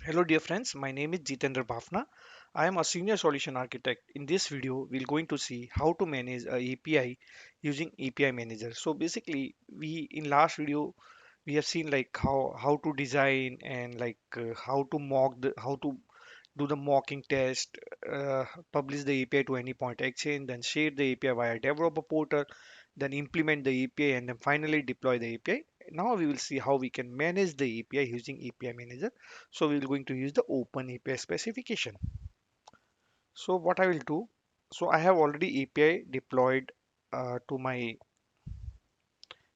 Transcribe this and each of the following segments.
Hello dear friends, my name is Jitendra Bhafna. I am a senior solution architect. In this video, we're going to see how to manage a API using API Manager. So basically, we in last video we have seen like how to design and how to how to do the mocking test, publish the API to any point exchange, then share the API via developer portal, then implement the API, and then finally deploy the API. Now we will see how we can manage the API using API Manager. So we're going to use the OpenAPI specification. So what I will do, so I have already API deployed to my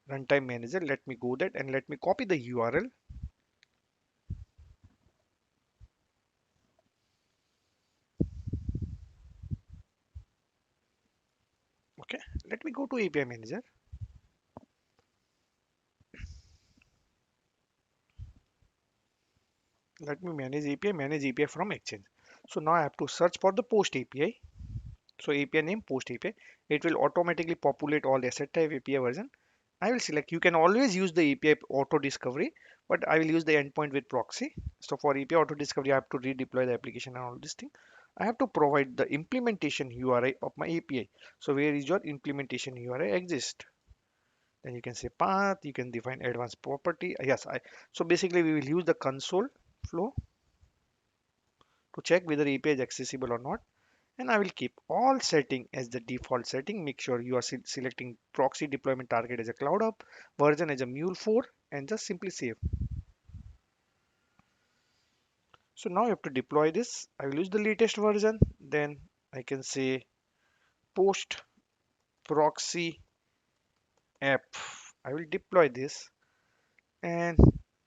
runtime manager. Let me go that and let me copy the URL. Okay, let me go to API Manager. Let me manage API from Exchange. So now I have to search for the post API. So API name post API. It will automatically populate all asset type API version. I will select, you can always use the API auto discovery, but I will use the endpoint with proxy. So for API auto discovery, I have to redeploy the application and all this thing. I have to provide the implementation URI of my API. So where is your implementation URI exist? Then you can say path, you can define advanced property. Yes, so basically we will use the console flow to check whether API is accessible or not. And I will keep all setting as the default setting. Make sure you are selecting proxy deployment target as a cloud up, version as a mule 4, and just simply save. So now I have to deploy this. I will use the latest version. Then I can say post proxy app. I will deploy this and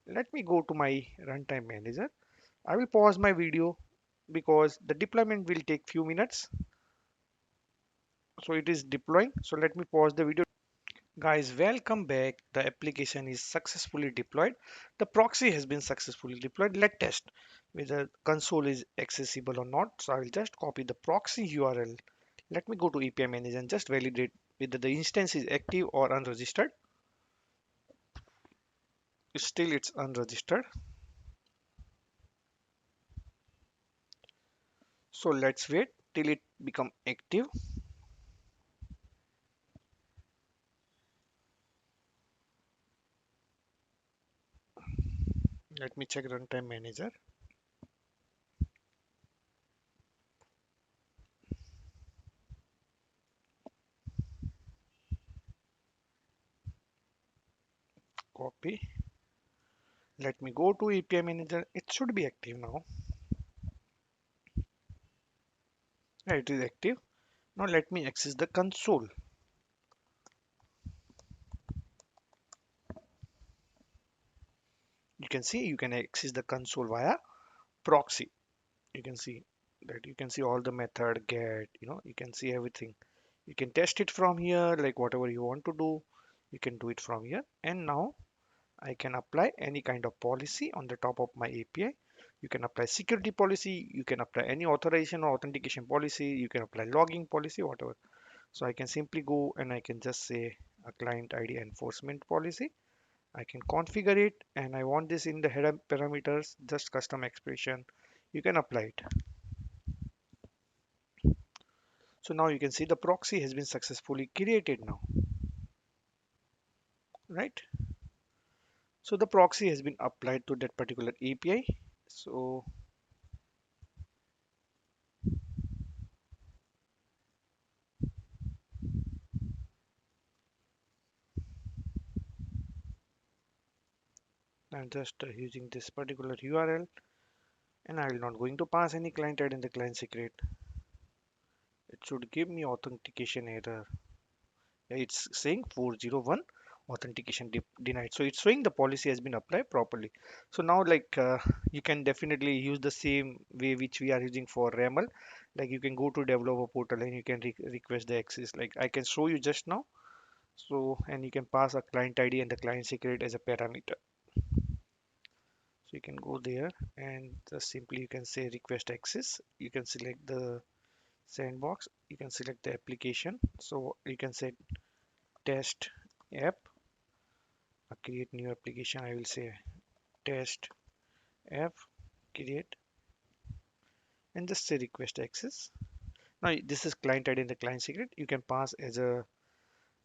let me go to my runtime manager. I will pause my video because the deployment will take few minutes. So it is deploying. So let me pause the video. Guys, welcome back. The application is successfully deployed. The proxy has been successfully deployed. Let's test whether console is accessible or not. So I will just copy the proxy URL. Let me go to API Manager and just validate whether the instance is active or unregistered. Still, it's unregistered. So let's wait till it become active. Let me check runtime manager. Copy. Let me go to API Manager. It should be active now. Yeah, it is active. Now let me access the console. You can see you can access the console via proxy. You can see that you can see all the method get, you can see everything. You can test it from here, like whatever you want to do, you can do it from here. And now I can apply any kind of policy on the top of my API. You can apply security policy, you can apply any authorization or authentication policy, you can apply logging policy, whatever. So I can simply go and I can just say a client ID enforcement policy. I can configure it and I want this in the header parameters, just custom expression. You can apply it. So now you can see the proxy has been successfully created now, right? So the proxy has been applied to that particular API. So I'm just using this particular URL and I will not going to pass any client ID in the client secret. It should give me authentication error. Yeah, it's saying 401 authentication denied. So it's showing the policy has been applied properly. So now you can definitely use the same way which we are using for RAML. Like you can go to developer portal and you can request the access. Like I can show you just now. So and you can pass a client ID and the client secret as a parameter. So you can go there and just simply you can say request access. You can select the sandbox. You can select the application. So you can say test app, create new application. I will say test app. create and just say request access. Now this is client ID and the client secret. You can pass as a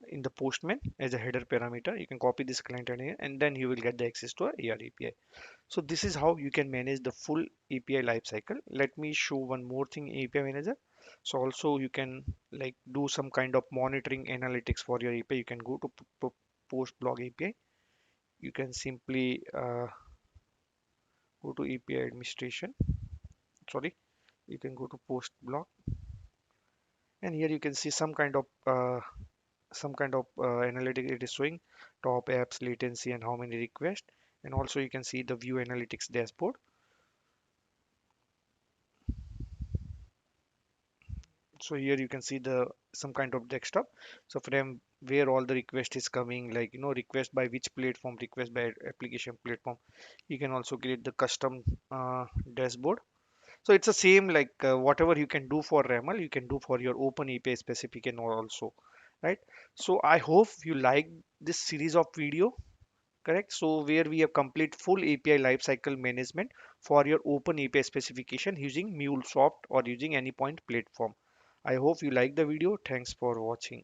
in the postman as a header parameter. You can copy this client ID and then you will get the access to a AR API. So this is how you can manage the full API lifecycle. Let me show one more thing in API manager. So also you can like do some kind of monitoring analytics for your API. You can go to post blog API. You can simply go to API administration. Sorry, you can go to post blog and here you can see some kind of analytic it is showing top apps latency and how many requests, and also you can see the view analytics dashboard. So here you can see the some kind of desktop, so from where all the request is coming, like request by which platform, request by application platform. You can also create the custom dashboard. So it's the same like whatever you can do for RAML, you can do for your OpenAPI specification also, right? So I hope you like this series of video, correct? So where we have complete full API lifecycle management for your OpenAPI specification using MuleSoft or using any point platform. I hope you like the video. Thanks for watching.